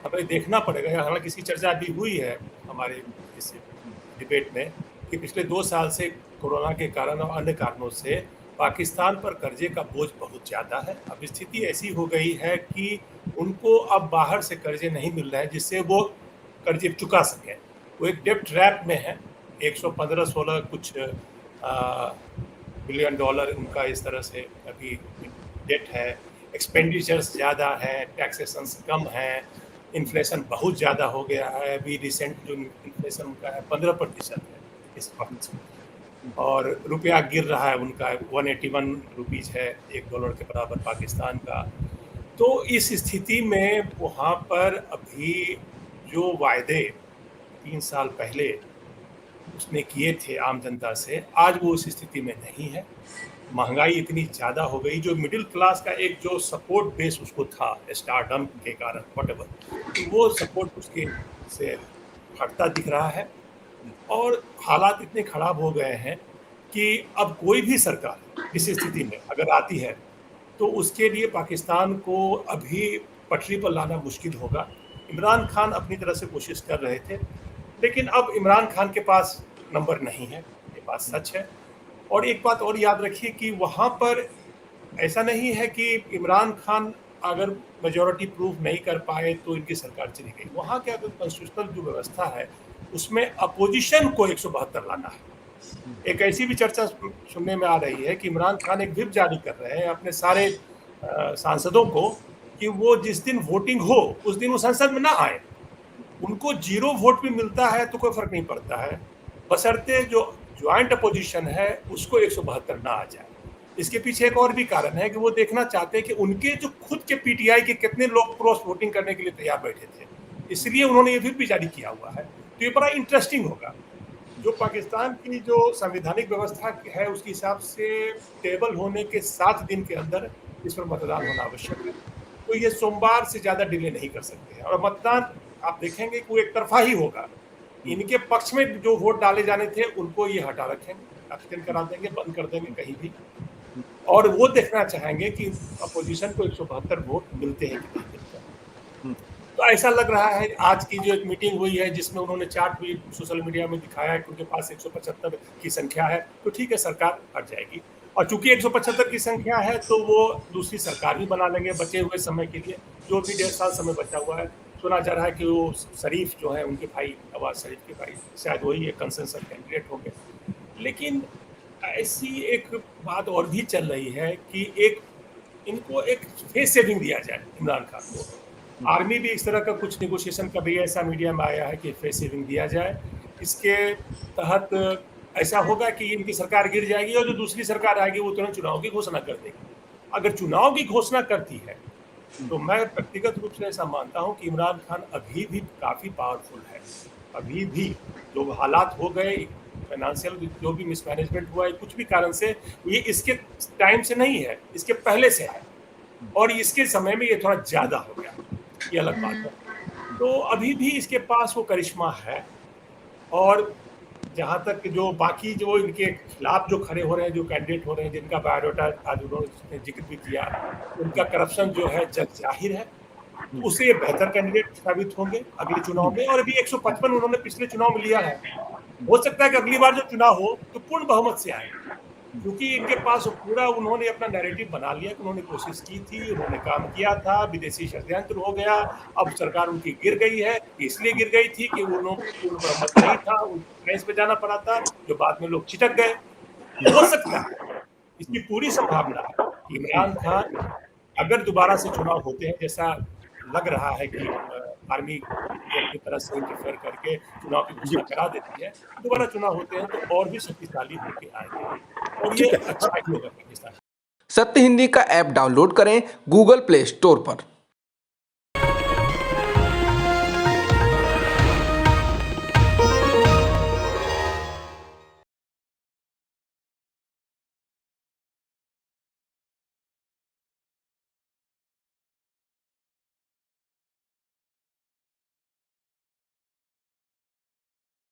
हमें देखना पड़ेगा। हालांकि इसकी चर्चा अभी हुई है हमारे इस डिबेट में कि पिछले 2 साल से कोरोना के कारण और अन्य कारणों से पाकिस्तान पर कर्जे का बोझ बहुत ज़्यादा है। अब स्थिति ऐसी हो गई है कि उनको अब बाहर से कर्जे नहीं मिल रहे हैं जिससे वो कर्जे चुका सकें। वो एक डेब्ट ट्रैप में है। 115-16 कुछ बिलियन डॉलर उनका इस तरह से अभी डेट है। एक्सपेंडिचर्स ज़्यादा है, टैक्सेशंस कम है, इन्फ्लेशन बहुत ज़्यादा हो गया है। अभी रिसेंट जो इन्फ्लेशन उनका है 15% है इस वक्त, और रुपया गिर रहा है उनका 181 रुपीज़ है $1 के बराबर पाकिस्तान का। तो इस स्थिति में वहाँ पर अभी जो वायदे 3 साल पहले उसने किए थे आम जनता से, आज वो उस स्थिति में नहीं है। महंगाई इतनी ज़्यादा हो गई, जो मिडिल क्लास का एक जो सपोर्ट बेस उसको था स्टारडम के कारण व्हाटएवर, तो वो सपोर्ट उसके से हटता दिख रहा है। और हालात इतने खराब हो गए हैं कि अब कोई भी सरकार इस स्थिति में अगर आती है तो उसके लिए पाकिस्तान को अभी पटरी पर लाना मुश्किल होगा। इमरान खान अपनी तरफ से कोशिश कर रहे थे, लेकिन अब इमरान खान के पास नंबर नहीं है, ये बात सच है। और एक बात और याद रखिए कि वहाँ पर ऐसा नहीं है कि इमरान खान अगर मेजॉरिटी प्रूव नहीं कर पाए तो इनकी सरकार चली गई। वहाँ का जो कॉन्स्टिट्यूशनल जो व्यवस्था है उसमें अपोजिशन को 172 लाना है। एक ऐसी भी चर्चा सुनने में आ रही है कि इमरान खान एक व्हिप जारी कर रहे हैं अपने सारे सांसदों को कि वो जिस दिन वोटिंग हो उस दिन वो संसद में ना आए। उनको 0 वोट भी मिलता है तो कोई फर्क नहीं पड़ता है, बशर्ते जो ज्वाइंट अपोजिशन है उसको 172 ना आ जाए। इसके पीछे एक और भी कारण है कि वो देखना चाहते हैं कि उनके जो खुद के पीटीआई के कितने लोग क्रॉस वोटिंग करने के लिए तैयार बैठे थे, इसलिए उन्होंने ये व्हिप भी जारी किया हुआ है। तो ये बड़ा इंटरेस्टिंग होगा। जो पाकिस्तान की जो संवैधानिक व्यवस्था है उसके हिसाब से टेबल होने के 7 दिन के अंदर इस पर मतदान होना आवश्यक है। तो ये सोमवार से ज़्यादा डिले नहीं कर सकते हैं, और मतदान आप देखेंगे कि वो एक तरफा ही होगा। इनके पक्ष में जो वोट डाले जाने थे उनको ये हटा रखेंगे, अब्सटेन करा देंगे, बंद कर देंगे कहीं भी, और वो देखना चाहेंगे कि अपोजिशन को 172 वोट मिलते हैं कि नहीं मिलते हैं। तो ऐसा लग रहा है आज की जो एक मीटिंग हुई है जिसमें उन्होंने चार्ट भी सोशल मीडिया में दिखाया है कि उनके पास 175 की संख्या है, तो ठीक है, सरकार हट जाएगी। और चूंकि 175 की संख्या है तो वो दूसरी सरकार भी बना लेंगे बचे हुए समय के लिए, जो भी 1.5 साल समय बचा हुआ है। सुना जा रहा है कि वो शरीफ जो है उनके भाई, नवाज शरीफ के भाई, शायद वही एक कंसेंसस कैंडिडेट होंगे। लेकिन ऐसी एक बात और भी चल रही है कि इनको एक फेस सेविंग दिया जाए इमरान खान को। आर्मी भी इस तरह का कुछ नेगोशिएशन का भी ऐसा मीडिया में आया है कि फेस सेविंग दिया जाए। इसके तहत ऐसा होगा कि इनकी सरकार गिर जाएगी और जो दूसरी सरकार आएगी वो तुरंत चुनाव की घोषणा कर देगी। अगर चुनाव की घोषणा करती है तो मैं व्यक्तिगत रूप से ऐसा मानता हूं कि इमरान खान अभी भी काफी पावरफुल है। अभी भी जो हालात हो गए, फाइनेंशियल जो भी मिसमैनेजमेंट हुआ है कुछ भी कारण से, ये इसके टाइम से नहीं है, इसके पहले से है, और इसके समय में ये थोड़ा ज्यादा हो गया, ये अलग बात है। तो अभी भी इसके पास वो करिश्मा है। और जहां तक जो बाकी जो इनके खिलाफ जो खड़े हो रहे हैं, जो कैंडिडेट हो रहे हैं, जिनका बायोडाटा आज उन्होंने जिक्र भी किया, उनका करप्शन जो है जग जाहिर है, तो उससे ये बेहतर कैंडिडेट साबित होंगे अगले चुनाव में। और अभी 155 उन्होंने पिछले चुनाव में लिया है, हो सकता है कि अगली बार जो चुनाव हो तो पूर्ण बहुमत से आए, क्योंकि इनके पास पूरा उन्होंने अपना नैरेटिव बना लिया कि उन्होंने कोशिश की थी, उन्होंने काम किया था, विदेशी षड्यंत्र हो गया, अब सरकार उनकी गिर गई है। इसलिए गिर गई थी कि उन्होंने पूर्ण बहुमत नहीं था, उनको प्रेस पे जाना पड़ा था, जो बाद में लोग चिटक गए। हो सकता है, इसकी पूरी संभावना है कि इमरान खान अगर दोबारा से चुनाव होते हैं, जैसा लग रहा है कि आर्मी अपनी तरह से इंटरफेयर करके चुनाव की घोषणा करा देती है, दोबारा चुनाव होते हैं तो और भी शक्तिशाली होके आएंगे, और ये ठीक है। अच्छा ही होगा पाकिस्तान। सत्य हिंदी का ऐप डाउनलोड करें गूगल प्ले स्टोर पर।